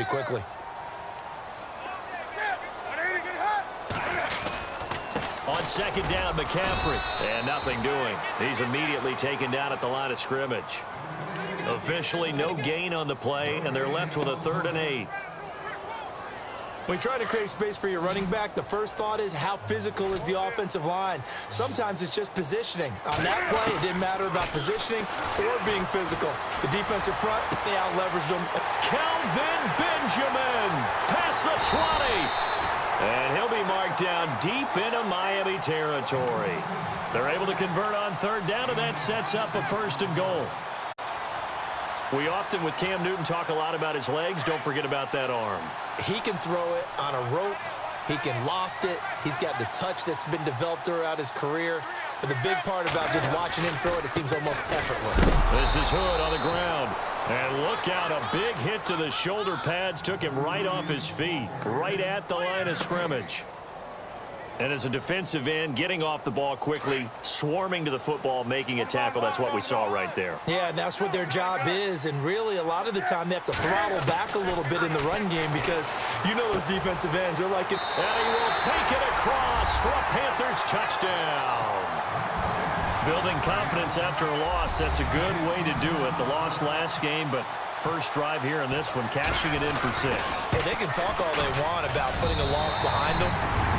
pretty quickly. On second down, McCaffrey. And nothing doing. He's immediately taken down at the line of scrimmage. Officially no gain on the play, and they're left with a 3rd and 8. When you try to create space for your running back, the first thought is how physical is the offensive line. Sometimes it's just positioning. On that play, it didn't matter about positioning or being physical. The defensive front, they out-leveraged them. Kelvin Benjamin past the 20. And he'll be marked down deep into Miami territory. They're able to convert on 3rd down, and that sets up a 1st and goal. We often, with Cam Newton, talk a lot about his legs. Don't forget about that arm. He can throw it on a rope. He can loft it. He's got the touch that's been developed throughout his career. But the big part about just watching him throw it, it seems almost effortless. This is Hood on the ground. And look out, a big hit to the shoulder pads took him right off his feet, right at the line of scrimmage. And as a defensive end, getting off the ball quickly, swarming to the football, making a tackle, that's what we saw right there. Yeah, and that's what their job is. And really, a lot of the time, they have to throttle back a little bit in the run game because you know those defensive ends are like... And he will take it across for a Panthers touchdown. Building confidence after a loss, that's a good way to do it. The loss last game, but first drive here in this one, cashing it in for 6. Hey, they can talk all they want about putting a loss behind them.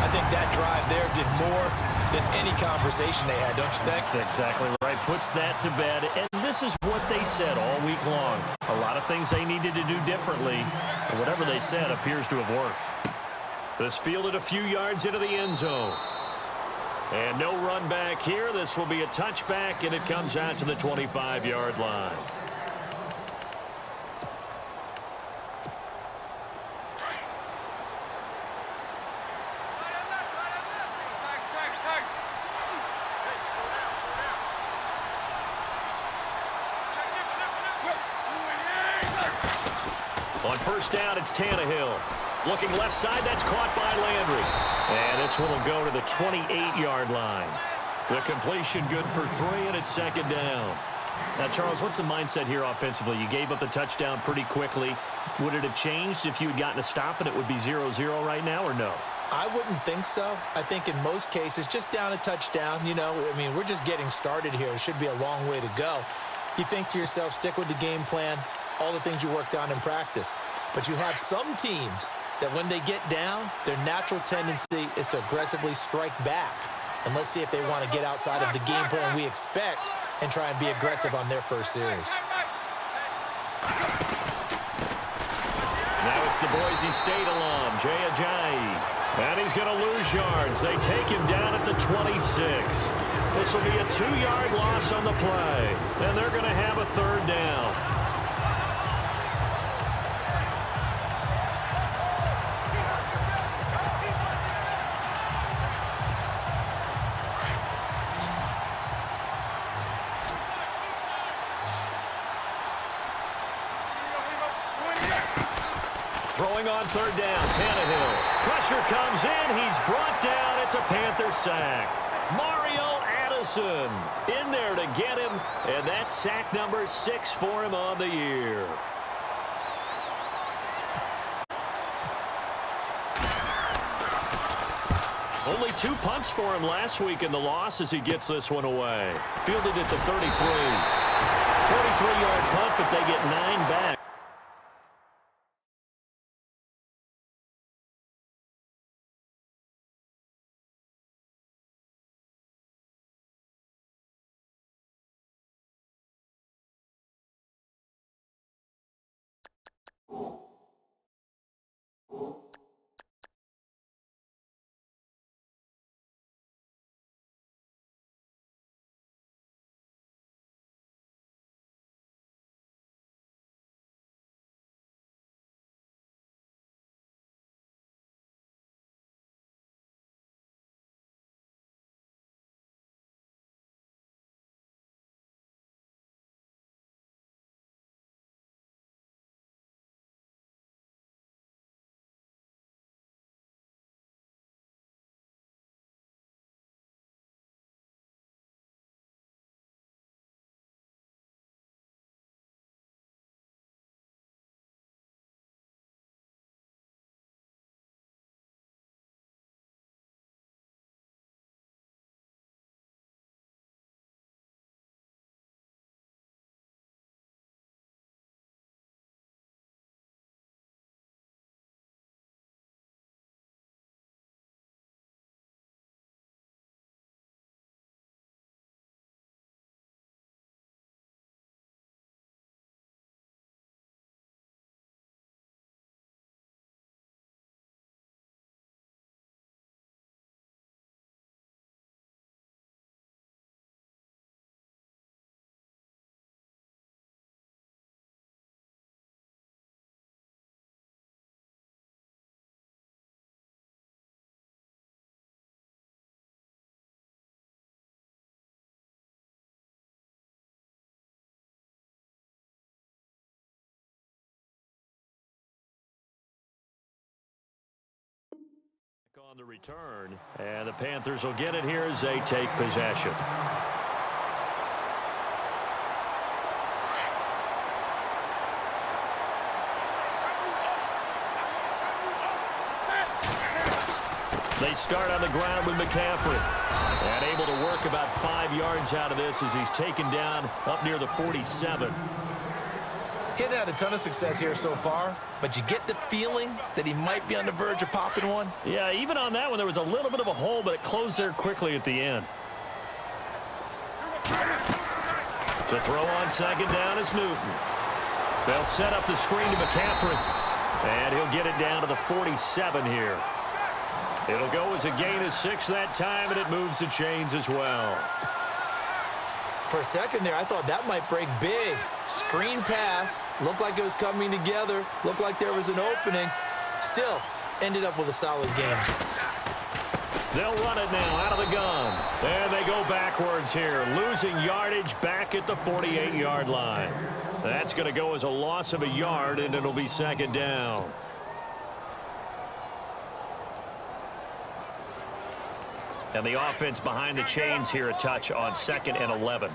I think that drive there did more than any conversation they had, don't you think? That's exactly right. Puts that to bed. And this is what they said all week long. A lot of things they needed to do differently. And whatever they said appears to have worked. This fielded a few yards into the end zone. And no run back here. This will be a touchback, and it comes out to the 25-yard line. On first down, it's Tannehill. Looking left side, that's caught by Landry. And this one will go to the 28-yard line. The completion good for 3, and it's second down. Now, Charles, what's the mindset here offensively? You gave up the touchdown pretty quickly. Would it have changed if you had gotten a stop and it would be 0-0 right now, or no? I wouldn't think so. I think in most cases, just down a touchdown, you know, I mean, we're just getting started here. It should be a long way to go. You think to yourself, stick with the game plan, all the things you worked on in practice. But you have some teams that when they get down, their natural tendency is to aggressively strike back. And let's see if they want to get outside of the game plan we expect and try and be aggressive on their first series. Now it's the Boise State alum, Jay Ajayi. And he's going to lose yards. They take him down at the 26. This will be a 2-yard loss on the play. And they're going to have a 3rd down. Throwing on 3rd down, Tannehill. Pressure comes in. He's brought down. It's a Panther sack. Mario Addison in there to get him, and that's sack number 6 for him on the year. Only 2 punts for him last week in the loss as he gets this one away. Fielded at the 33. 43-yard punt, but they get 9 back. On the return, and the Panthers will get it here as they take possession. They start on the ground with McCaffrey. And able to work about 5 yards out of this as he's taken down up near the 47. Hitting had a ton of success here so far, but you get the feeling that he might be on the verge of popping one. Yeah, even on that one, there was a little bit of a hole, but it closed there quickly at the end. To throw on second down is Newton. They'll set up the screen to McCaffrey, and he'll get it down to the 47 here. It'll go as a gain of 6 that time, and it moves the chains as well. For a second there, I thought that might break big. Screen pass, looked like it was coming together, looked like there was an opening. Still, ended up with a solid game. They'll run it now out of the gun. And they go backwards here, losing yardage back at the 48-yard line. That's going to go as a loss of a yard, and it'll be second down. And the offense behind the chains here a touch on 2nd and 11.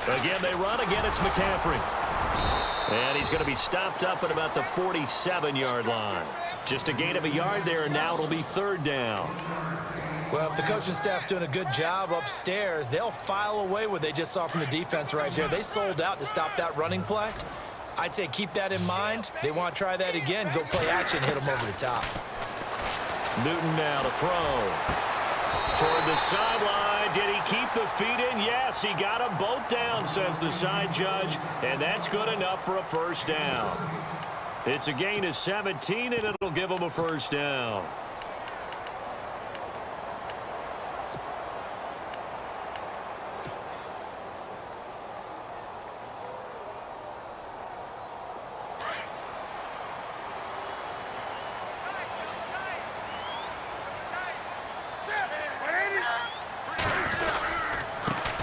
Again, they run. Again, it's McCaffrey. And he's going to be stopped up at about the 47-yard line. Just a gain of a yard there, and now it'll be 3rd down. Well, if the coaching staff's doing a good job upstairs, they'll file away what they just saw from the defense right there. They sold out to stop that running play. I'd say keep that in mind. They want to try that again. Go play action, hit them over the top. Newton now to throw. Toward the sideline. Did he keep the feet in? Yes, he got them both down, says the side judge. And that's good enough for a first down. It's a gain of 17, and it'll give them a first down.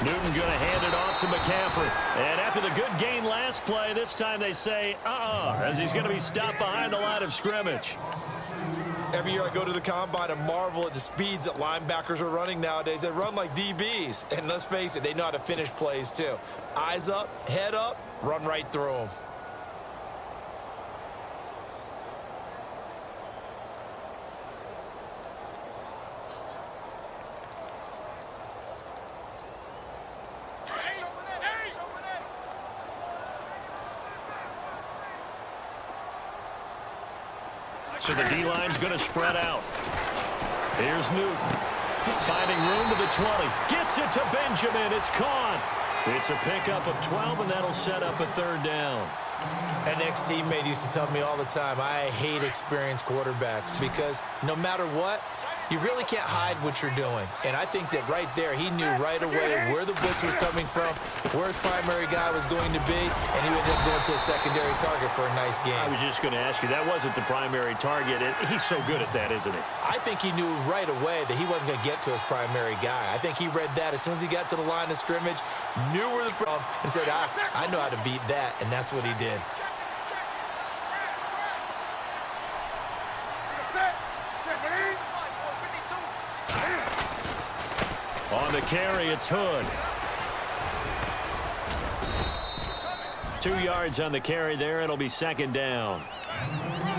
Newton going to hand it off to McCaffrey. And after the good gain last play, this time they say, as he's going to be stopped behind the line of scrimmage. Every year I go to the combine and marvel at the speeds that linebackers are running nowadays. They run like DBs. And let's face it, they know how to finish plays too. Eyes up, head up, run right through them. So the D-line's going to spread out. Here's Newton. Finding room to the 20. Gets it to Benjamin. It's caught. It's a pickup of 12, and that'll set up a 3rd down. An ex-teammate used to tell me all the time, I hate experienced quarterbacks because no matter what, you really can't hide what you're doing. And I think that right there, he knew right away where the blitz was coming from, where his primary guy was going to be, and he ended up going to a secondary target for a nice game. I was just going to ask you, that wasn't the primary target. He's so good at that, isn't he? I think he knew right away that he wasn't going to get to his primary guy. I think he read that as soon as he got to the line of scrimmage, knew where the problem, and said, I know how to beat that, and that's what he did. On the carry, it's Hood. 2 yards on the carry there. It'll be 2nd down.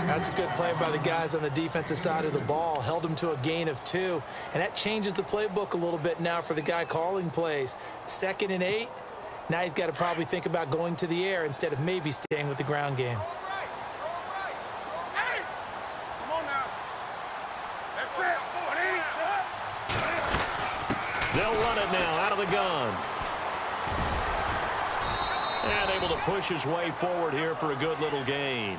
That's a good play by the guys on the defensive side of the ball. Held him to a gain of 2. And that changes the playbook a little bit now for the guy calling plays. 2nd and 8. Now he's got to probably think about going to the air instead of maybe staying with the ground game. They'll run it now out of the gun. And able to push his way forward here for a good little gain.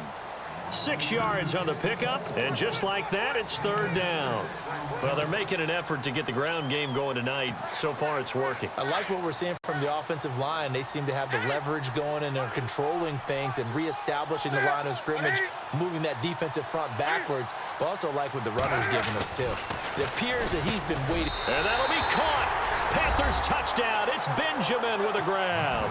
6 yards on the pickup, and just like that, it's 3rd down. Well, they're making an effort to get the ground game going tonight. So far, it's working. I like what we're seeing from the offensive line. They seem to have the leverage going, and they're controlling things and reestablishing the line of scrimmage, moving that defensive front backwards, but also like what the runner's giving us, too. It appears that he's been waiting. And that'll be caught. Panthers touchdown. It's Benjamin with a grab.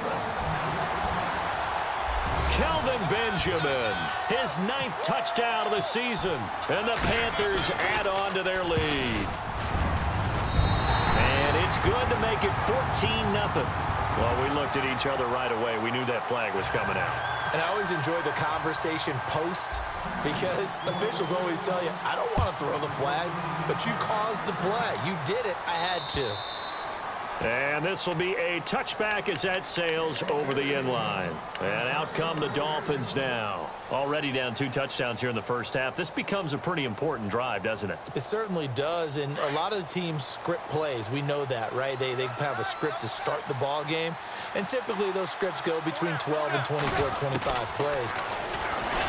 Kelvin Benjamin, his 9th touchdown of the season, and the Panthers add on to their lead. And it's good to make it 14-0. Well, we looked at each other right away. We knew that flag was coming out. And I always enjoy the conversation post because officials always tell you, I don't want to throw the flag, but you caused the play. You did it. I had to. And this will be a touchback as that sails over the end line. And out come the Dolphins now. Already down 2 touchdowns here in the first half. This becomes a pretty important drive, doesn't it? It certainly does, and a lot of the teams script plays. We know that, right? They have a script to start the ball game, and typically those scripts go between 12 and 24, 25 plays.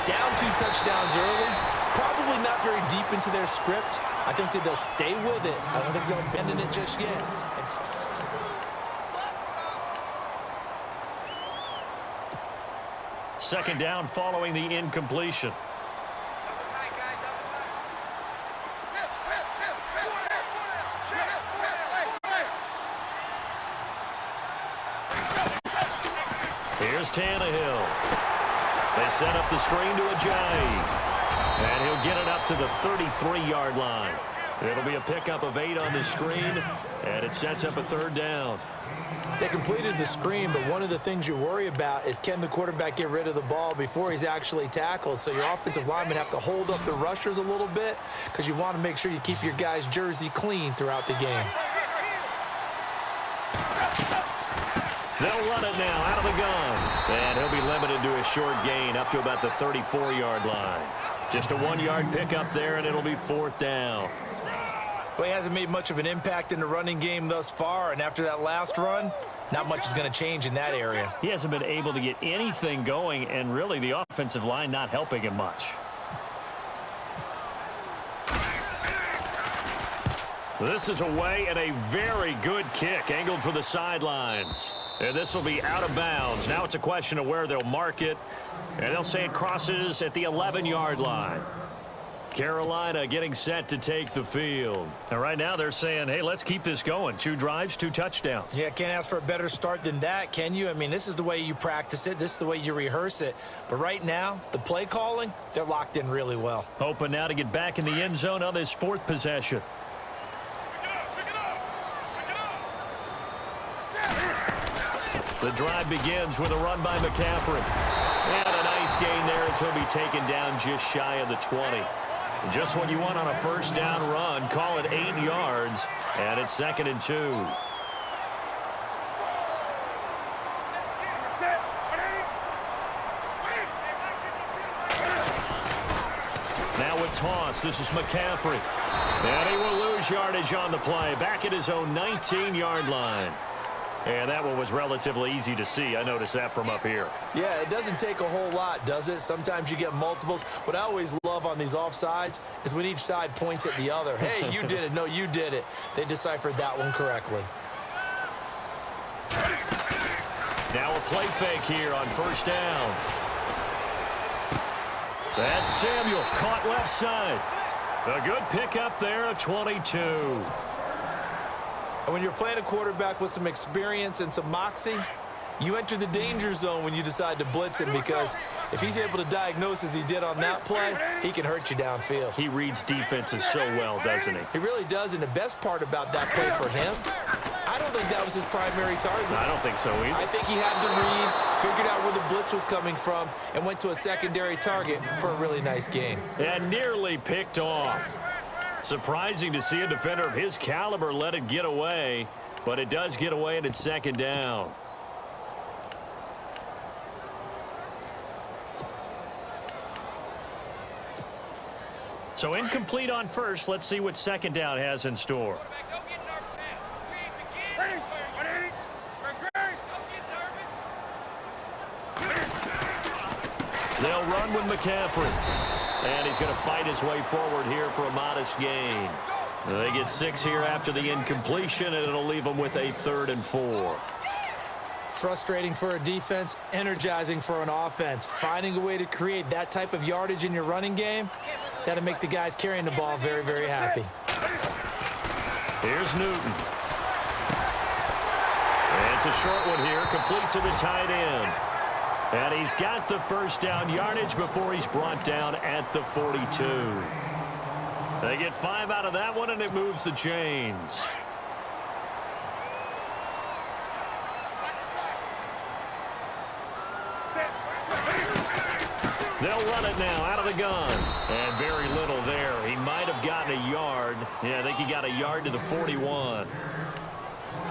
Down 2 touchdowns early, probably not very deep into their script. I think that they'll stay with it. I don't think they'll abandon it just yet. Second down following the incompletion. Here's Tannehill. They set up the screen to Ajayi. And he'll get it up to the 33-yard line. It'll be a pickup of 8 on the screen, and it sets up a 3rd down. They completed the screen, but one of the things you worry about is can the quarterback get rid of the ball before he's actually tackled? So your offensive linemen have to hold up the rushers a little bit because you want to make sure you keep your guy's jersey clean throughout the game. They'll run it now out of the gun. And he'll be limited to a short gain up to about the 34-yard line. Just a 1-yard pickup there, and it'll be 4th down. Well, he hasn't made much of an impact in the running game thus far, and after that last run, not much is going to change in that area. He hasn't been able to get anything going, and really the offensive line not helping him much. This is away, and a very good kick angled for the sidelines. And this will be out of bounds. Now it's a question of where they'll mark it, and they'll say it crosses at the 11-yard line. Carolina getting set to take the field. And right now they're saying, hey, let's keep this going. 2 drives, 2 touchdowns. Yeah, can't ask for a better start than that, can you? I mean, this is the way you practice it. This is the way you rehearse it. But right now, the play calling, they're locked in really well. Hoping now to get back in the end zone on this 4th possession. The drive begins with a run by McCaffrey. And a nice gain there as he'll be taken down just shy of the 20. Just what you want on a first down run. Call it 8 yards, and it's 2nd and 2. Now a toss. This is McCaffrey. And he will lose yardage on the play. Back at his own 19-yard line. And that one was relatively easy to see. I noticed that from up here. Yeah, it doesn't take a whole lot, does it? Sometimes you get multiples. What I always love on these offsides is when each side points at the other. Hey, you did it. No, you did it. They deciphered that one correctly. Now a play fake here on first down. That's Samuel, caught left side. A good pickup there at 22. And when you're playing a quarterback with some experience and some moxie, you enter the danger zone when you decide to blitz him, because if he's able to diagnose as he did on that play, he can hurt you downfield. He reads defenses so well, doesn't he? He really does, and the best part about that play for him, I don't think that was his primary target. I don't think so either. I think he had the read, figured out where the blitz was coming from, and went to a secondary target for a really nice gain. And nearly picked off. Surprising to see a defender of his caliber let it get away, but it does get away, and it's 2nd down. So incomplete on first. Let's see what 2nd down has in store. They'll run with McCaffrey. And he's going to fight his way forward here for a modest gain. They get 6 here after the incompletion, and it'll leave them with a 3rd and 4. Frustrating for a defense, energizing for an offense. Finding a way to create that type of yardage in your running game, that'll make the guys carrying the ball very, very happy. Here's Newton. And it's a short one here, complete to the tight end. And he's got the first down yardage before he's brought down at the 42. They get 5 out of that one, and it moves the chains. They'll run it now out of the gun. And very little there. He might have gotten a yard. Yeah, I think he got a yard to the 41.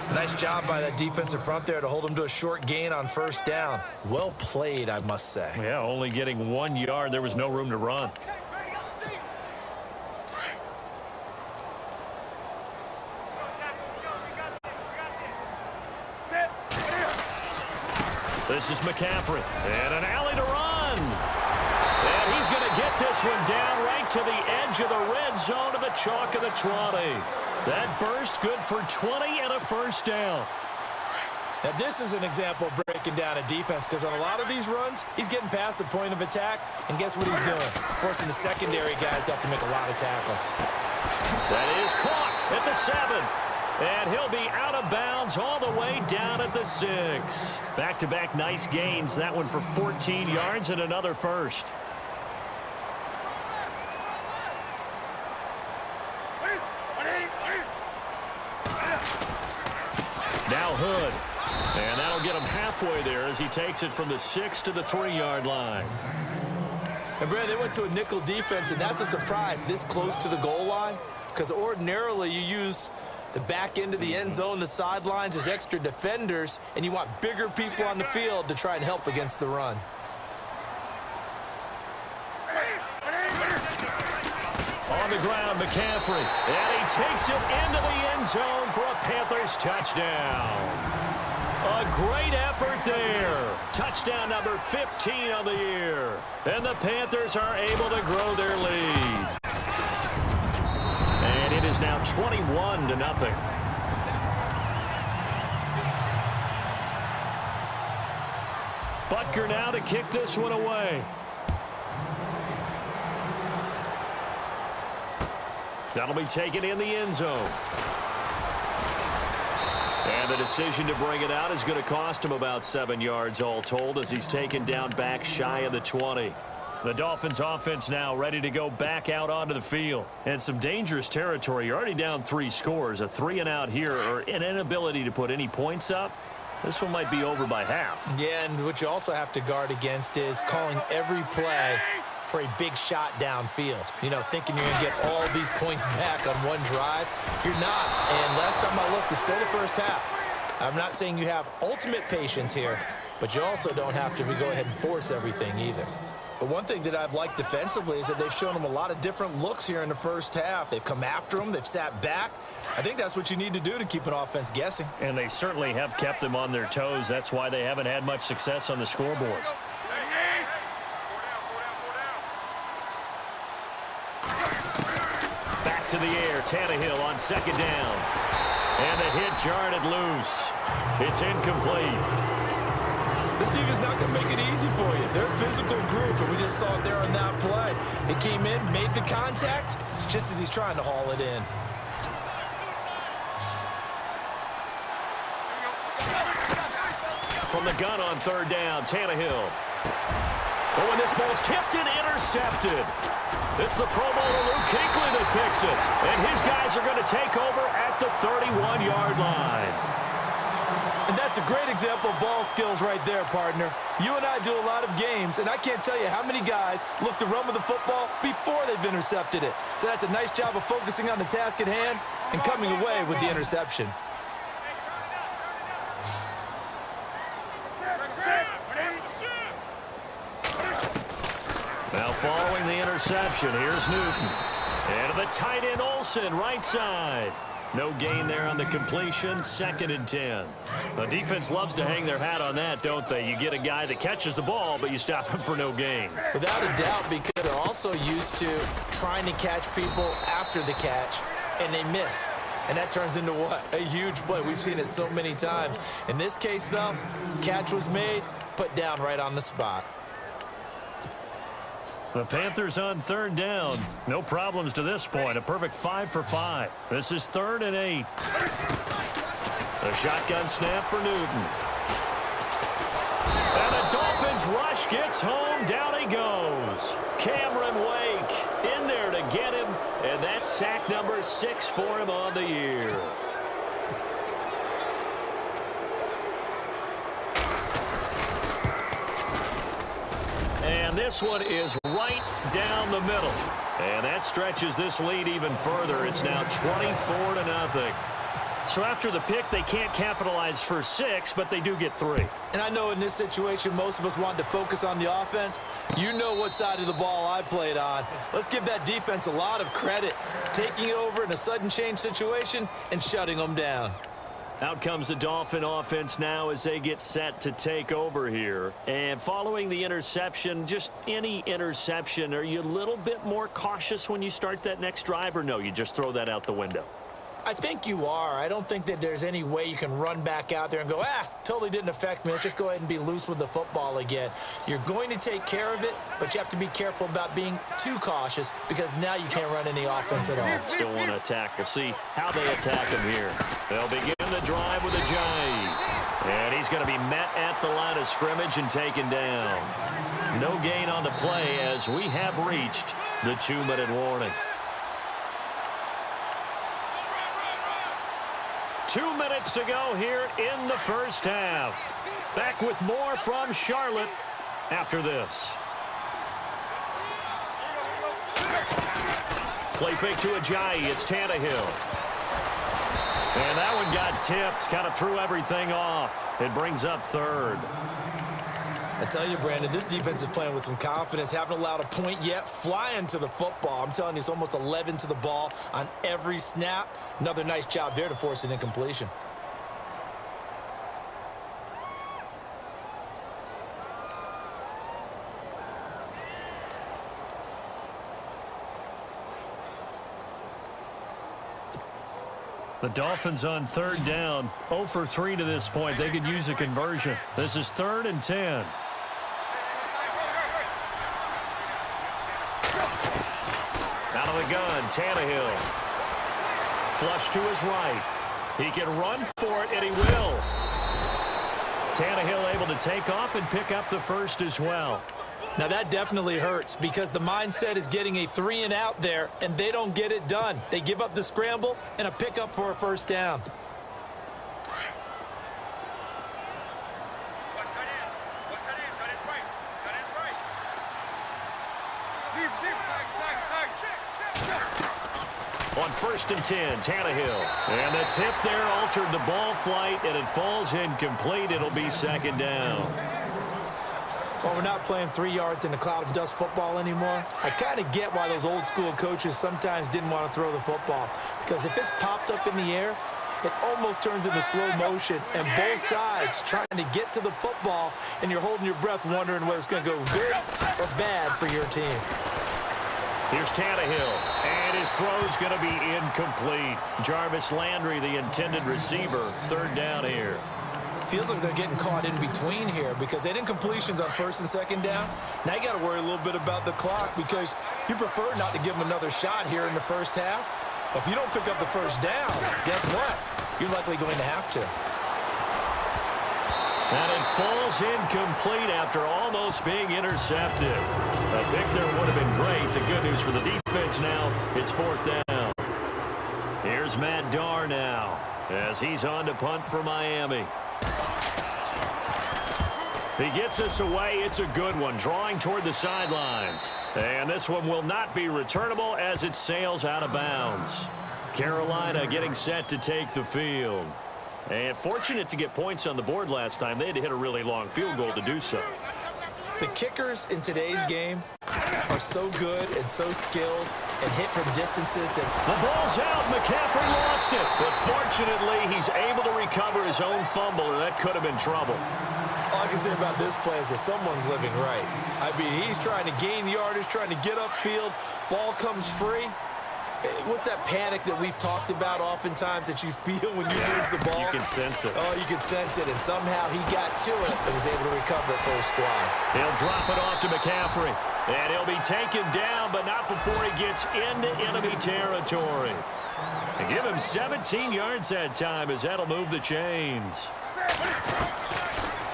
Nice job by that defensive front there to hold him to a short gain on first down. Well played, I must say. Yeah, only getting 1 yard. There was no room to run. This is McCaffrey. And an alley to run. And he's going to get this one down right to the edge of the red zone of the chalk of the 20. That burst good for 20 and a first down. Now, this is an example of breaking down a defense because on a lot of these runs, he's getting past the point of attack, and guess what he's doing? Forcing the secondary guys to have to make a lot of tackles. That is caught at the 7. And he'll be out of bounds all the way down at the 6. Back-to-back nice gains. That one for 14 yards and another first. Now Hood. And that'll get him halfway there as he takes it from the 6 to the 3-yard line. And, Brad, they went to a nickel defense, and that's a surprise this close to the goal line because ordinarily you use the back end of the end zone, the sidelines as extra defenders, and you want bigger people on the field to try and help against the run. On the ground, McCaffrey. And he takes it into the end zone for a Panthers touchdown. A great effort there. Touchdown number 15 on the year. And the Panthers are able to grow their lead. And it is now 21-0. Butker now to kick this one away. That'll be taken in the end zone. And the decision to bring it out is going to cost him about 7 yards all told as he's taken down back shy of the 20. The Dolphins offense now ready to go back out onto the field. And some dangerous territory. You're already down 3 scores. A 3-and-out here or an inability to put any points up. This one might be over by half. Yeah, and what you also have to guard against is calling every play for a big shot downfield. You know, thinking you're going to get all these points back on one drive. You're not. And last time I looked, it's still the first half. I'm not saying you have ultimate patience here, but you also don't have to go ahead and force everything either. But one thing that I've liked defensively is that they've shown them a lot of different looks here in the first half. They've come after them. They've sat back. I think that's what you need to do to keep an offense guessing. And they certainly have kept them on their toes. That's why they haven't had much success on the scoreboard. Back to the air. Tannehill on second down. And the hit jarred it loose. It's incomplete. This team is not going to make it easy for you. They're a physical group, and we just saw it there on that play. It came in, made the contact, just as he's trying to haul it in. From the gun on third down, Tannehill. Oh, and this ball's tipped and intercepted. It's the Pro Bowler Luke Kuechly that picks it. And his guys are going to take over at the 31-yard line. And that's a great example of ball skills right there, partner. You and I do a lot of games, and I can't tell you how many guys look to run with the football before they've intercepted it. So that's a nice job of focusing on the task at hand and coming away with the interception. Now following the interception, here's Newton. And the tight end Olsen, right side. No gain there on the completion, 2nd and 10. The defense loves to hang their hat on that, don't they? You get a guy that catches the ball, but you stop him for no gain. Without a doubt, because they're also used to trying to catch people after the catch, and they miss. And that turns into what? A huge play. We've seen it so many times. In this case, though, catch was made, put down right on the spot. The Panthers on third down. No problems to this point. A perfect 5 for 5. This is 3rd and 8. A shotgun snap for Newton. And the Dolphins Lions rush, gets home, down he goes. Cameron Wake in there to get him, and that's sack number 6 for him on the year. And this one is right down the middle. And that stretches this lead even further. It's now 24-0. So after the pick, they can't capitalize for 6, but they do get 3. And I know in this situation, most of us want to focus on the offense. You know what side of the ball I played on. Let's give that defense a lot of credit. Taking it over in a sudden change situation and shutting them down. Out comes the Dolphin offense now as they get set to take over here. And following the interception, just any interception, are you a little bit more cautious when you start that next drive, or no, you just throw that out the window? I think you are. I don't think that there's any way you can run back out there and go, totally didn't affect me. Let's just go ahead and be loose with the football again. You're going to take care of it, but you have to be careful about being too cautious because now you can't run any offense at all. Still want to attack. We'll see how they attack him here. They'll begin the drive with a jive. And he's going to be met at the line of scrimmage and taken down. No gain on the play as we have reached the 2-minute warning. 2 minutes to go here in the first half. Back with more from Charlotte after this. Play fake to Ajayi. It's Tannehill. And that one got tipped. Kind of threw everything off. It brings up 3rd. I tell you, Brandon, this defense is playing with some confidence. Haven't allowed a point yet. Flying to the football. I'm telling you, it's almost 11 to the ball on every snap. Another nice job there to force an incompletion. The Dolphins on 3rd down. 0 for 3 to this point. They could use a conversion. This is 3rd and 10. Out of the gun, Tannehill. Flush to his right. He can run for it, and he will. Tannehill able to take off and pick up the first as well. Now that definitely hurts because the mindset is getting a 3-and-out there, and they don't get it done. They give up the scramble and a pickup for a first down. On 1st and 10, Tannehill. And the tip there altered the ball flight, and it falls incomplete. It'll be 2nd down. Well, we're not playing 3 yards in a cloud of dust football anymore. I kind of get why those old school coaches sometimes didn't want to throw the football. Because if it's popped up in the air, it almost turns into slow motion. And both sides trying to get to the football, and you're holding your breath wondering whether it's going to go good or bad for your team. Here's Tannehill, and his throw's going to be incomplete. Jarvis Landry, the intended receiver, 3rd down here. Feels like they're getting caught in between here because they didn't completions on 1st and 2nd down. Now you got to worry a little bit about the clock because you prefer not to give them another shot here in the first half. But if you don't pick up the first down, guess what? You're likely going to have to. And it falls incomplete after almost being intercepted. A pick there would have been great. The good news for the defense now, it's 4th down. Here's Matt Darr now as he's on to punt for Miami. He gets us away. It's a good one, drawing toward the sidelines. And this one will not be returnable as it sails out of bounds. Carolina getting set to take the field. And fortunate to get points on the board last time. They had to hit a really long field goal to do so. The kickers in today's game are so good and so skilled and hit from distances that... The ball's out. McCaffrey lost it. But fortunately, he's able to recover his own fumble, and that could have been trouble. All I can say about this play is that someone's living right. I mean, he's trying to gain yardage, trying to get upfield. Ball comes free. What's that panic that we've talked about oftentimes that you feel when you lose the ball? You can sense it. Oh, you can sense it. And somehow he got to it and was able to recover it for his squad. He'll drop it off to McCaffrey. And he'll be taken down, but not before he gets into enemy territory. And give him 17 yards that time as that'll move the chains.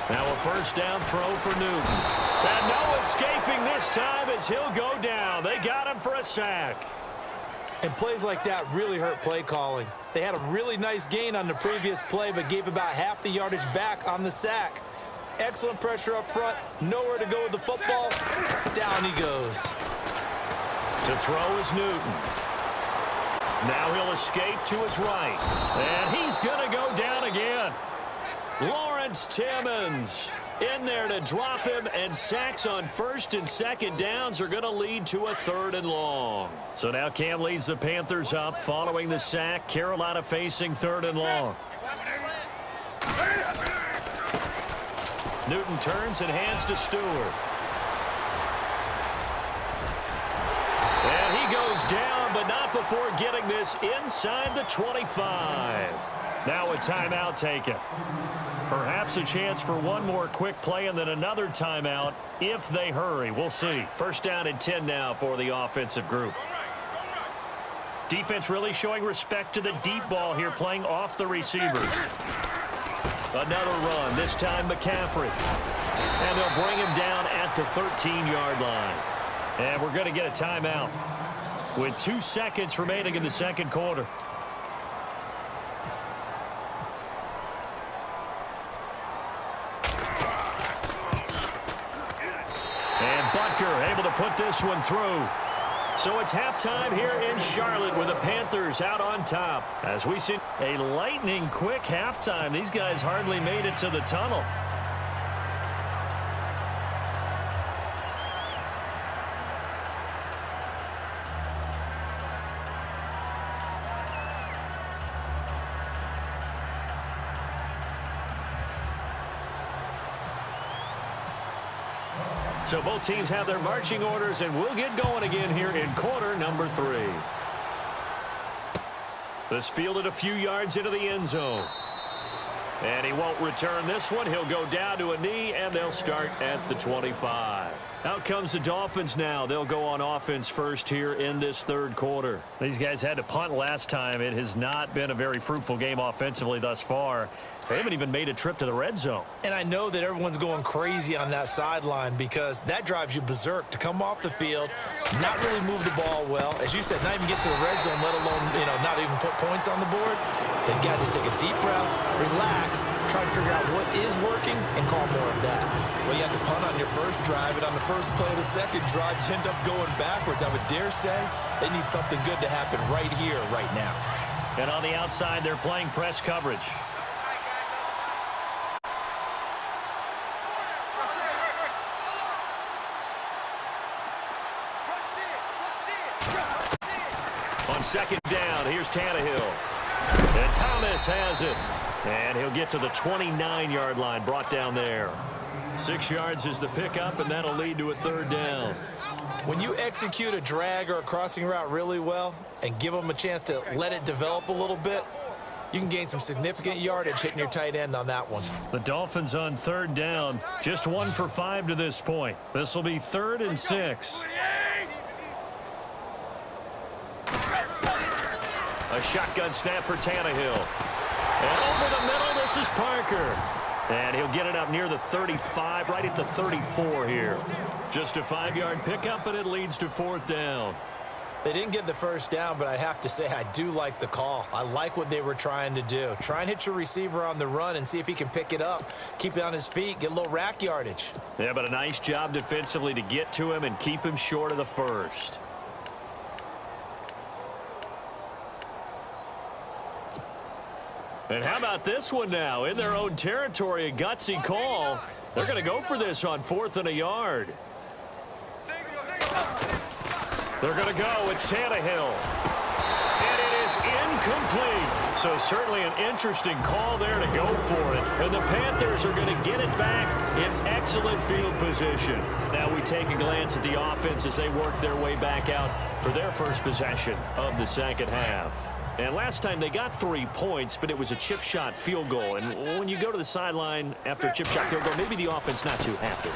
Now a first down throw for Newton. And no escaping this time as he'll go down. They got him for a sack. And plays like that really hurt play calling. They had a really nice gain on the previous play, but gave about half the yardage back on the sack. Excellent pressure up front. Nowhere to go with the football. Down he goes. To throw is Newton. Now he'll escape to his right. And he's going to go down again. Lawrence Timmons in there to drop him, and sacks on first and second downs are going to lead to a 3rd and long. So now Cam leads the Panthers up following the sack. Carolina facing 3rd and long. Newton turns and hands to Stewart. And he goes down, but not before getting this inside the 25. Now a timeout taken. Perhaps a chance for one more quick play and then another timeout if they hurry. We'll see. First down and 10 now for the offensive group. Defense really showing respect to the deep ball here, playing off the receivers. Another run, this time McCaffrey. And they'll bring him down at the 13-yard line. And we're going to get a timeout with 2 seconds remaining in the second quarter. And Butker able to put this one through. So it's halftime here in Charlotte with the Panthers out on top. As we see a lightning quick halftime. These guys hardly made it to the tunnel. So both teams have their marching orders, and we'll get going again here in quarter number 3. This fielded a few yards into the end zone. And he won't return this one. He'll go down to a knee, and they'll start at the 25. Out comes the Dolphins now. They'll go on offense first here in this third quarter. These guys had to punt last time. It has not been a very fruitful game offensively thus far. They haven't even made a trip to the red zone. And I know that everyone's going crazy on that sideline because that drives you berserk to come off the field, not really move the ball well. As you said, not even get to the red zone, let alone, not even put points on the board. Then you got to just take a deep breath, relax, try to figure out what is working, and call more of that. Well, you have to punt on your first drive, and on the first play of the second drive, you end up going backwards. I would dare say they need something good to happen right here, right now. And on the outside, they're playing press coverage. On second down, here's Tannehill. And Thomas has it. And he'll get to the 29-yard line, brought down there. 6 yards is the pickup, and that'll lead to a third down. When you execute a drag or a crossing route really well and give them a chance to let it develop a little bit, you can gain some significant yardage hitting your tight end on that one. The Dolphins on third down, just 1 for 5 to this point. This will be 3rd and 6. A shotgun snap for Tannehill. And over the middle, this is Parker. And he'll get it up near the 35, right at the 34 here. Just a 5-yard pickup, and it leads to 4th down. They didn't get the first down, but I have to say I do like the call. I like what they were trying to do. Try and hit your receiver on the run and see if he can pick it up, keep it on his feet, get a little rack yardage. Yeah, but a nice job defensively to get to him and keep him short of the first. And how about this one now? In their own territory, a gutsy call. They're going to go for this on 4th and a yard. They're going to go. It's Tannehill. And it is incomplete. So certainly an interesting call there to go for it. And the Panthers are going to get it back in excellent field position. Now we take a glance at the offense as they work their way back out for their first possession of the second half. And last time they got 3 points, but it was a chip shot field goal. And when you go to the sideline after a chip shot field goal, maybe the offense not too happy.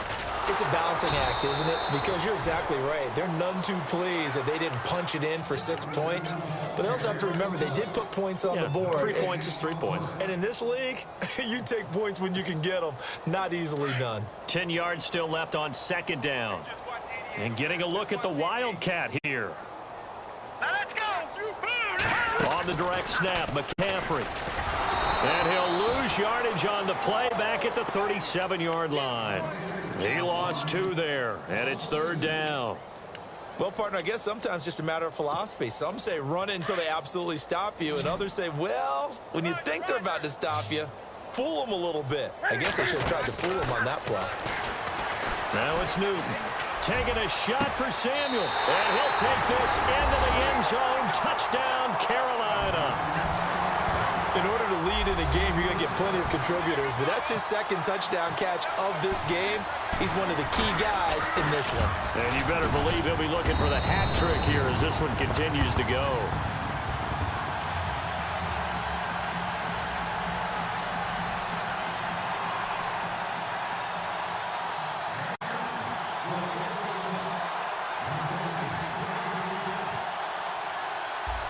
It's a balancing act, isn't it? Because you're exactly right. They're none too pleased that they didn't punch it in for 6 points. But they also have to remember they did put points on the board. 3 points is 3 points. And in this league, you take points when you can get them. Not easily done. 10 yards still left on second down. And getting a look at the Wildcat here. Now let's go. On the direct snap, McCaffrey. And he'll lose yardage on the play back at the 37-yard line. He lost 2 there, and it's third down. Well, partner, I guess sometimes it's just a matter of philosophy. Some say run it until they absolutely stop you, and others say, well, when you think they're about to stop you, fool them a little bit. I guess they should have tried to fool them on that play. Now it's Newton. Taking a shot for Samuel. And he'll take this into the end zone. Touchdown, Carolina. In order to lead in a game, you're going to get plenty of contributors, but that's his second touchdown catch of this game. He's one of the key guys in this one. And you better believe he'll be looking for the hat trick here as this one continues to go.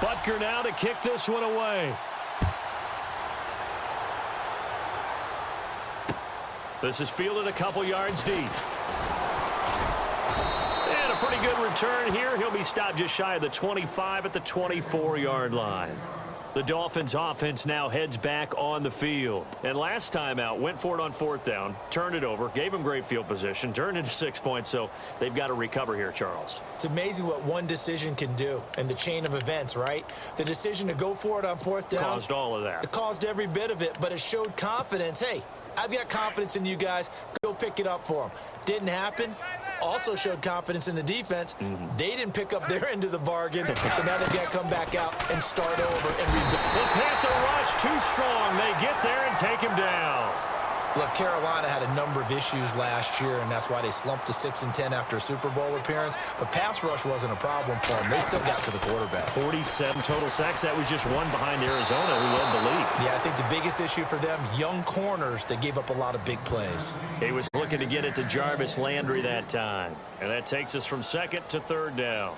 Butker now to kick this one away. This is fielded a couple yards deep. And a pretty good return here. He'll be stopped just shy of the 25 at the 24-yard line. The Dolphins offense now heads back on the field. And last time out, went for it on fourth down, turned it over, gave him great field position, turned into 6 points, so they've got to recover here, Charles. It's amazing what one decision can do in the chain of events, right? The decision to go for it on fourth down. Caused all of that. It caused every bit of it, but it showed confidence. Hey, I've got confidence in you guys. Go pick it up for them. Didn't happen. Also showed confidence in the defense. They didn't pick up their end of the bargain, so now they've got to come back out and start over and rebuild. The Panther rush too strong. They get there and take him down. Look, Carolina had a number of issues last year, and that's why they slumped to 6-10 after a Super Bowl appearance. But pass rush wasn't a problem for them. They still got to the quarterback. 47 total sacks. That was just one behind Arizona, who led the league. Yeah, I think the biggest issue for them, young corners, they gave up a lot of big plays. He was looking to get it to Jarvis Landry that time. And that takes us from second to third down.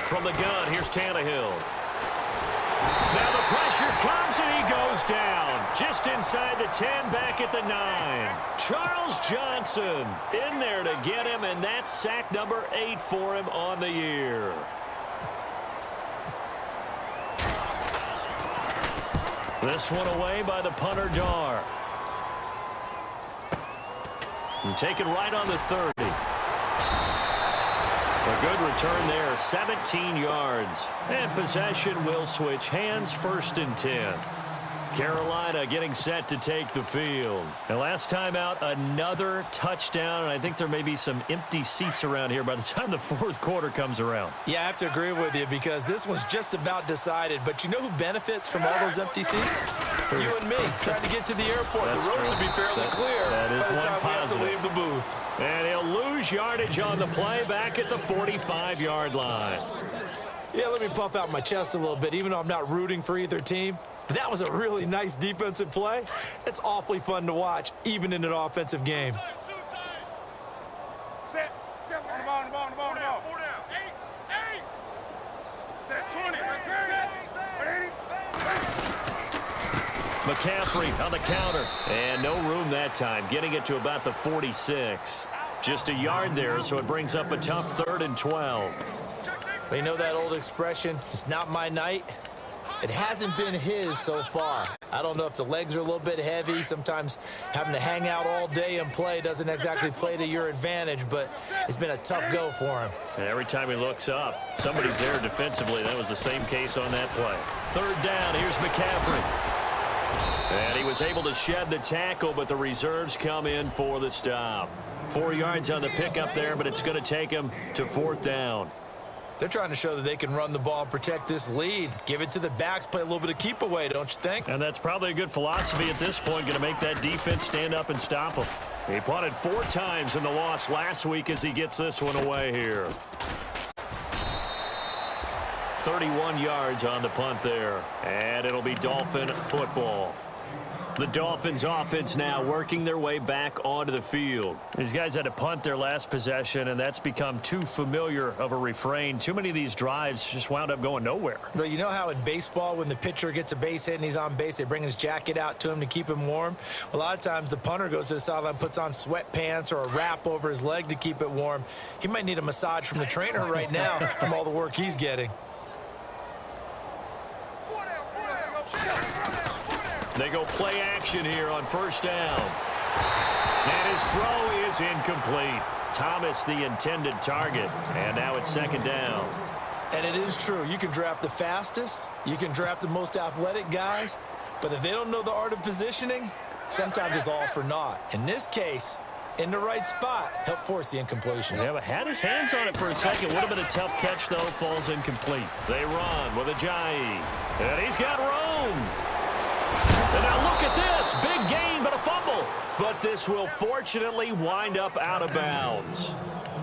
From the gun, here's Tannehill. Now the pressure comes and he goes down. Just inside the 10, back at the 9. Charles Johnson in there to get him, and that's sack number 8 for him on the year. This one away by the punter, Dar. And taken right on the 30. A good return there, 17 yards. And possession will switch hands, 1st and 10. Carolina getting set to take the field. And last time out, another touchdown, and I think there may be some empty seats around here by the time the fourth quarter comes around. Yeah, I have to agree with you because this one's just about decided. But you know who benefits from all those empty seats? You and me, trying to get to the airport. That's the roads true. will be fairly clear that is by the one time positive. we have to leave the booth. And he'll lose yardage on the play back at the 45-yard line. Yeah, let me puff out my chest a little bit, even though I'm not rooting for either team. That was a really nice defensive play. It's awfully fun to watch, even in an offensive game. Set on the ball, on the ball. 8. Set 20. McCaffrey on the counter. And no room that time, getting it to about the 46. Just a yard there, so it brings up a tough 3rd and 12. But you know that old expression, it's not my night? It hasn't been his so far. I don't know if the legs are a little bit heavy. Sometimes having to hang out all day and play doesn't exactly play to your advantage, but it's been a tough go for him. And every time he looks up, somebody's there defensively. That was the same case on that play. 3rd down, here's McCaffrey. And he was able to shed the tackle, but the reserves come in for the stop. 4 yards on the pickup there, but it's going to take him to 4th down. They're trying to show that they can run the ball and protect this lead. Give it to the backs, play a little bit of keep away, don't you think? And that's probably a good philosophy at this point, going to make that defense stand up and stop him. He punted 4 times in the loss last week as he gets this one away here. 31 yards on the punt there, and it'll be Dolphin football. The Dolphins offense now working their way back onto the field. These guys had to punt their last possession, and that's become too familiar of a refrain. Too many of these drives just wound up going nowhere. Well, you know how in baseball when the pitcher gets a base hit and he's on base, they bring his jacket out to him to keep him warm? A lot of times the punter goes to the sideline, puts on sweatpants or a wrap over his leg to keep it warm. He might need a massage from the trainer right now from all the work he's getting. They go play action here on 1st down. And his throw is incomplete. Thomas the intended target. And now it's 2nd down. And it is true. You can draft the fastest. You can draft the most athletic guys. But if they don't know the art of positioning, sometimes it's all for naught. In this case, in the right spot, help force the incompletion. Yeah, but had his hands on it for a second. Would have been a tough catch, though. Falls incomplete. They run with Ajayi. And he's got room. And now look at this. Big gain, but a fumble. But this will fortunately wind up out of bounds.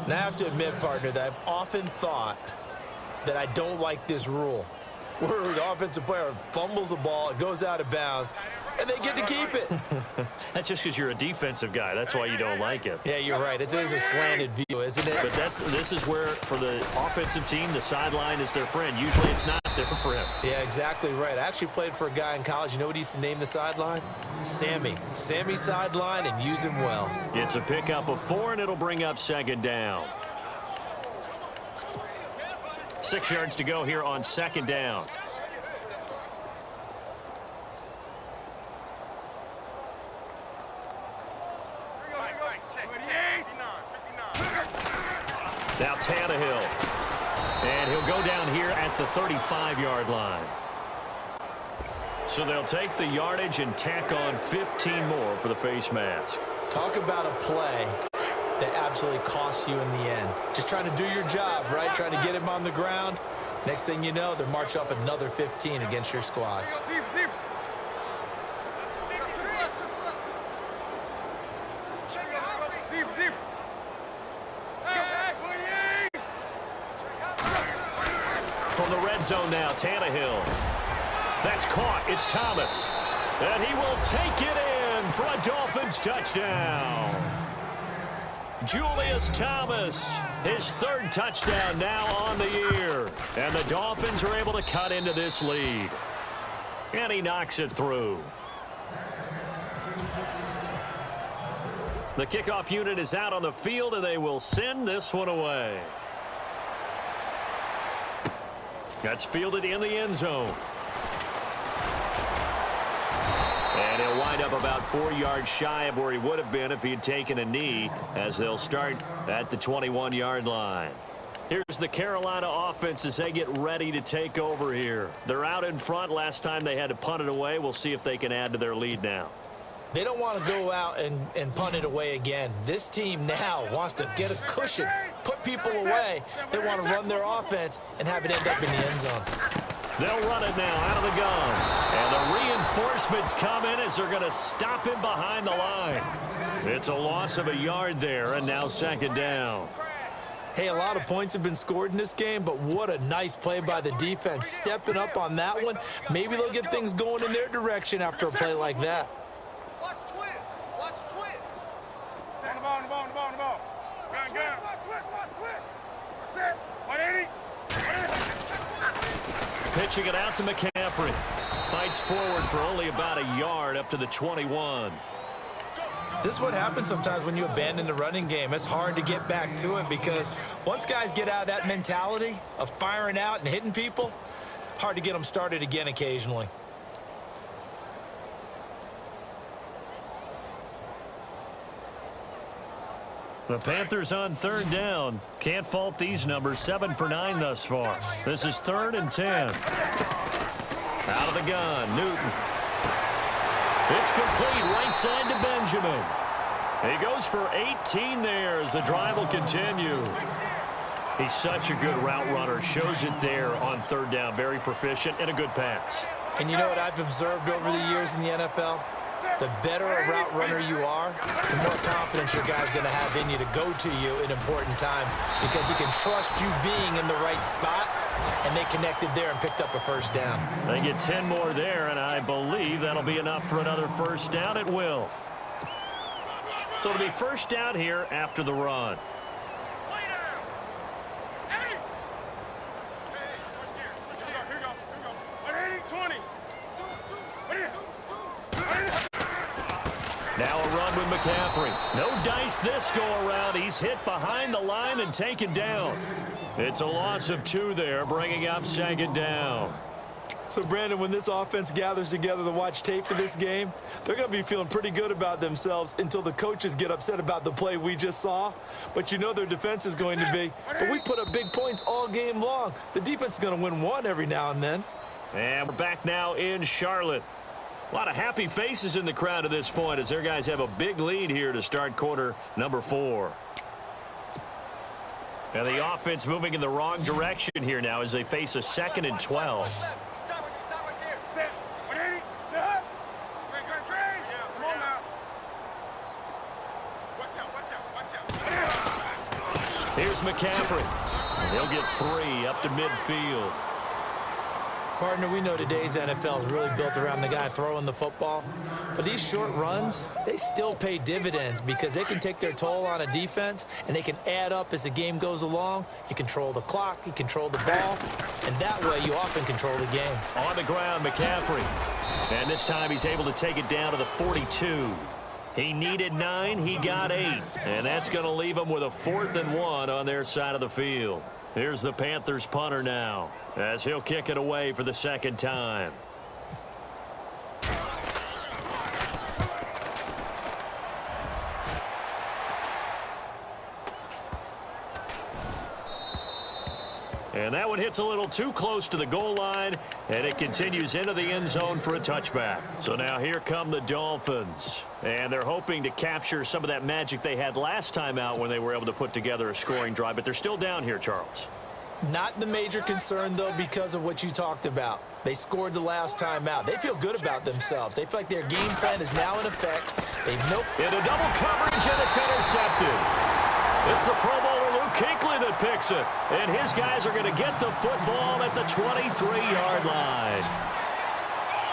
Now, I have to admit, partner, that I've often thought that I don't like this rule, where the offensive player fumbles the ball, it goes out of bounds, and they get to keep it. That's just because you're a defensive guy. That's why you don't like it. Yeah, you're right. It is a slanted view, isn't it? But this is where, for the offensive team, the sideline is their friend. Usually it's not there for him. Yeah, exactly right. I actually played for a guy in college. You know what he used to name the sideline? Sammy. Sammy sideline, and use him well. It's a pickup of 4, and it'll bring up 2nd down. 6 yards to go here on 2nd down. Now Tannehill. And he'll go down here at the 35-yard line. So they'll take the yardage and tack on 15 more for the face mask. Talk about a play that absolutely costs you in the end. Just trying to do your job, right? Trying to get him on the ground. Next thing you know, they're marching off another 15 against your squad. From the red zone now, Tannehill. That's caught. It's Thomas. And he will take it in for a Dolphins touchdown. Julius Thomas, his 3rd touchdown now on the year. And the Dolphins are able to cut into this lead. And he knocks it through. The kickoff unit is out on the field, and they will send this one away. That's fielded in the end zone. And he'll wind up about 4 yards shy of where he would have been if he had taken a knee, as they'll start at the 21-yard line. Here's the Carolina offense as they get ready to take over here. They're out in front. Last time they had to punt it away. We'll see if they can add to their lead now. They don't want to go out and punt it away again. This team now wants to get a cushion, put people away. They want to run their offense and have it end up in the end zone. They'll run it now out of the gun. And the reinforcements come in as they're going to stop him behind the line. It's a loss of a yard there, and now 2nd down. Hey, a lot of points have been scored in this game, but what a nice play by the defense. Stepping up on that one. Maybe they'll get things going in their direction after a play like that. Watch twist. Watch twist. On the ball, on the ball, on the ball, on the ball. Gun, gun. Watch twist. Set. 180. Pitching it out to McCaffrey. Fights forward for only about a yard up to the 21. This is what happens sometimes when you abandon the running game. It's hard to get back to it because once guys get out of that mentality of firing out and hitting people, hard to get them started again occasionally. The Panthers on 3rd down. Can't fault these numbers. 7 for 9 thus far. This is 3rd and 10. Out of the gun, Newton. It's complete right side to Benjamin. He goes for 18 there as the drive will continue. He's such a good route runner. Shows it there on third down. Very proficient and a good pass. And you know what I've observed over the years in the NFL? The better a route runner you are, the more confidence your guy's going to have in you to go to you in important times because he can trust you being in the right spot, and they connected there and picked up a first down. They get 10 more there, and I believe that'll be enough for another first down. It will. So it'll be first down here after the run. Now a run with McCaffrey. No dice this go-around. He's hit behind the line and taken down. It's a loss of 2 there, bringing up second down. So, Brandon, when this offense gathers together to watch tape for this game, they're going to be feeling pretty good about themselves until the coaches get upset about the play we just saw. But you know their defense is going to be. But we put up big points all game long. The defense is going to win one every now and then. And we're back now in Charlotte. A lot of happy faces in the crowd at this point as their guys have a big lead here to start quarter number 4. And the offense moving in the wrong direction here now as they face a 2nd and 12. Here's McCaffrey. He'll get 3 up to midfield. Partner, we know today's NFL is really built around the guy throwing the football. But these short runs, they still pay dividends because they can take their toll on a defense, and they can add up as the game goes along. You control the clock, you control the ball, and that way you often control the game. On the ground, McCaffrey. And this time he's able to take it down to the 42. He needed 9, he got 8. And that's going to leave him with a 4th and 1 on their side of the field. Here's the Panthers punter now as he'll kick it away for the 2nd time. And that one hits a little too close to the goal line, and it continues into the end zone for a touchback. So now here come the Dolphins. And they're hoping to capture some of that magic they had last time out when they were able to put together a scoring drive. But they're still down here, Charles. Not the major concern, though, because of what you talked about. They scored the last time out. They feel good about themselves. They feel like their game plan is now in effect. They've into double coverage, and it's intercepted. It's the Pro Bowler Luke Kuechly that picks it. And his guys are going to get the football at the 23-yard line.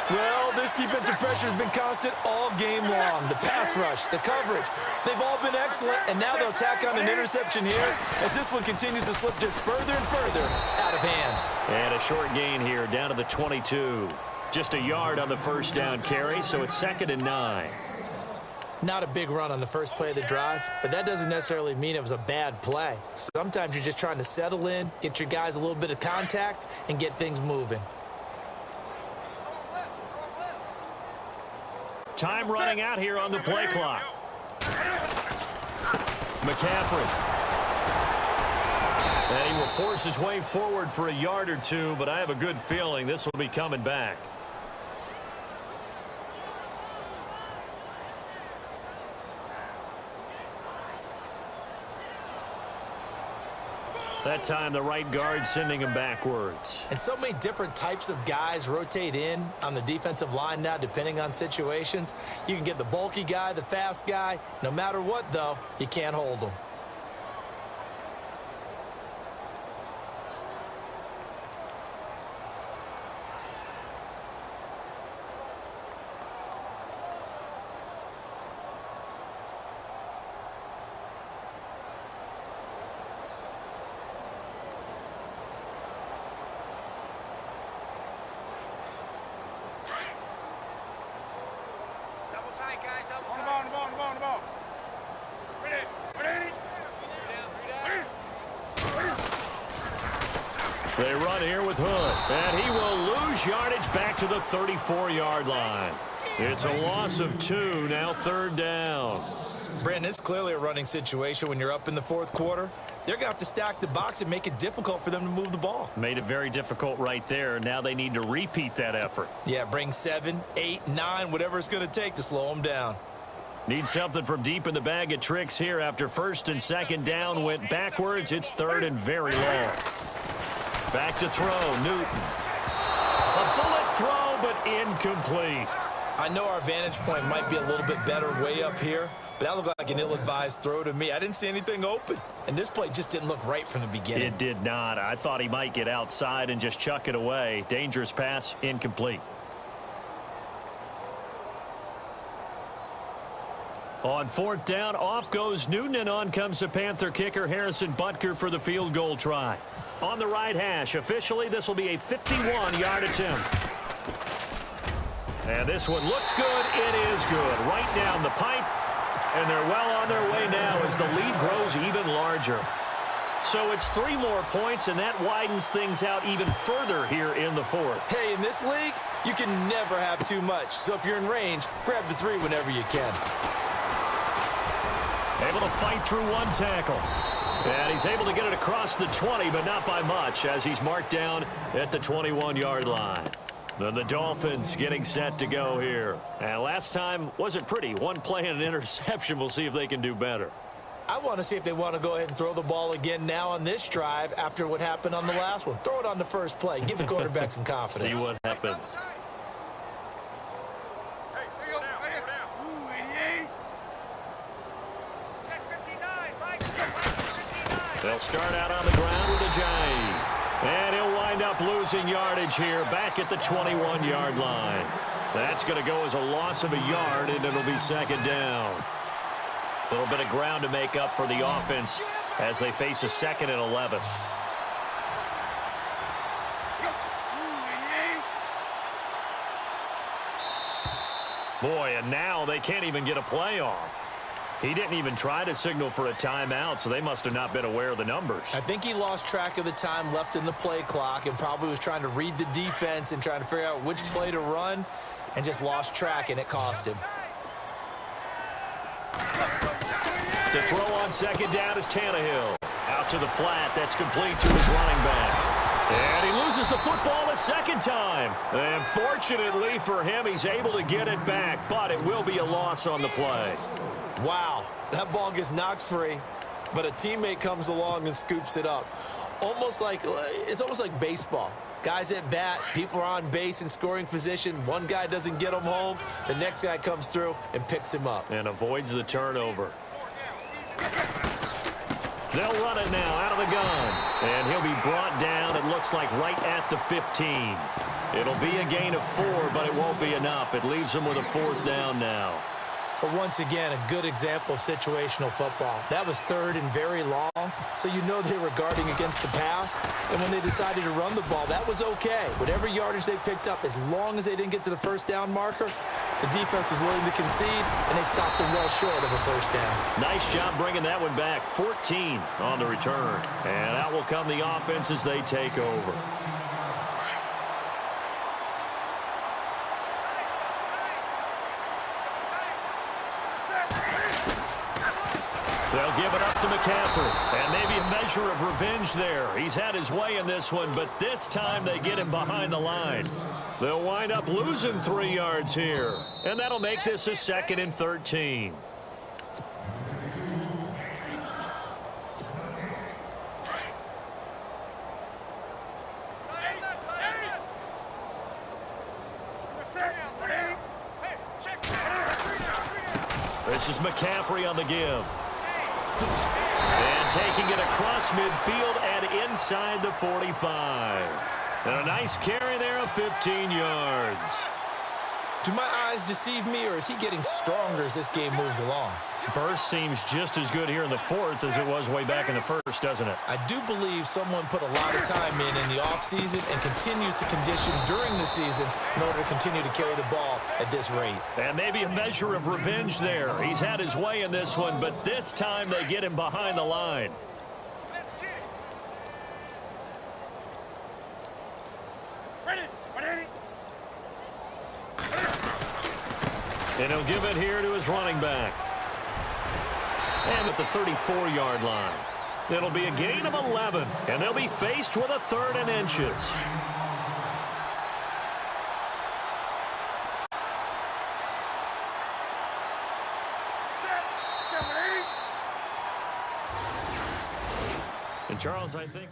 Well, this defensive pressure has been constant all game long. The pass rush, the coverage, they've all been excellent, and now they'll tack on an interception here as this one continues to slip just further and further out of hand. And a short gain here down to the 22. Just a yard on the first down carry, so it's 2nd and 9. Not a big run on the first play of the drive, but that doesn't necessarily mean it was a bad play. Sometimes you're just trying to settle in, get your guys a little bit of contact, and get things moving. Time running out here on the play clock. McCaffrey. And he will force his way forward for a yard or 2, but I have a good feeling this will be coming back. That time, the right guard sending him backwards. And so many different types of guys rotate in on the defensive line now, depending on situations. You can get the bulky guy, the fast guy. No matter what, though, you can't hold them. They run here with Hood, and he will lose yardage back to the 34-yard line. It's a loss of 2, now 3rd down. Brandon, it's clearly a running situation when you're up in the 4th quarter. They're going to have to stack the box and make it difficult for them to move the ball. Made it very difficult right there. Now they need to repeat that effort. Yeah, bring 7, 8, 9, whatever it's going to take to slow them down. Need something from deep in the bag of tricks here after 1st and 2nd down went backwards. It's 3rd and very long. Back to throw, Newton. A bullet throw, but incomplete. I know our vantage point might be a little bit better way up here, but that looked like an ill-advised throw to me. I didn't see anything open, and this play just didn't look right from the beginning. It did not. I thought he might get outside and just chuck it away. Dangerous pass, incomplete. On 4th down, off goes Newton, and on comes the Panther kicker, Harrison Butker, for the field goal try. On the right hash, officially, this will be a 51-yard attempt. And this one looks good. It is good. Right down the pipe. And they're well on their way now as the lead grows even larger. So it's 3 more points, and that widens things out even further here in the 4th. Hey, in this league, you can never have too much. So if you're in range, grab the 3 whenever you can. Able to fight through 1 tackle. And he's able to get it across the 20, but not by much, as he's marked down at the 21-yard line. Then the Dolphins getting set to go here. And last time wasn't pretty. 1 play and an interception. We'll see if they can do better. I want to see if they want to go ahead and throw the ball again now on this drive after what happened on the last one. Throw it on the first play. Give the quarterback some confidence. See what happens. They'll start out on the ground with Ajayi. And he'll wind up losing yardage here back at the 21-yard line. That's going to go as a loss of a yard, and it'll be 2nd down. A little bit of ground to make up for the offense as they face a 2nd and 11. Boy, and now they can't even get a play off. He didn't even try to signal for a timeout, so they must have not been aware of the numbers. I think he lost track of the time left in the play clock and probably was trying to read the defense and trying to figure out which play to run and just lost track, and it cost him. To throw on 2nd down is Tannehill. Out to the flat. That's complete to his running back. And he loses the football a 2nd time. And fortunately for him, he's able to get it back, but it will be a loss on the play. Wow, that ball gets knocked free, but a teammate comes along and scoops it up. It's almost like baseball. Guys at bat, people are on base in scoring position. One guy doesn't get him home. The next guy comes through and picks him up. And avoids the turnover. They'll run it now out of the gun. And he'll be brought down, it looks like, right at the 15. It'll be a gain of 4, but it won't be enough. It leaves them with a 4th down now. But once again, a good example of situational football. That was 3rd and very long, so you know they were guarding against the pass. And when they decided to run the ball, that was okay. Whatever yardage they picked up, as long as they didn't get to the 1st down marker, the defense was willing to concede, and they stopped them well short of a 1st down. Nice job bringing that one back. 14 on the return. And out will come the offense as they take over. They'll give it up to McCaffrey. And maybe a measure of revenge there. He's had his way in this one, but this time they get him behind the line. They'll wind up losing 3 yards here. And that'll make this a 2nd and 13. This is McCaffrey on the give. And taking it across midfield and inside the 45. And a nice carry there of 15 yards. Do my eyes deceive me, or is he getting stronger as this game moves along? Burst seems just as good here in the 4th as it was way back in the 1st, doesn't it? I do believe someone put a lot of time in the offseason and continues to condition during the season in order to continue to carry the ball at this rate. And maybe a measure of revenge there. He's had his way in this one, but this time they get him behind the line. And he'll give it here to his running back. And at the 34-yard line. It'll be a gain of 11, and they'll be faced with a 3rd and inches. And Charles, I think...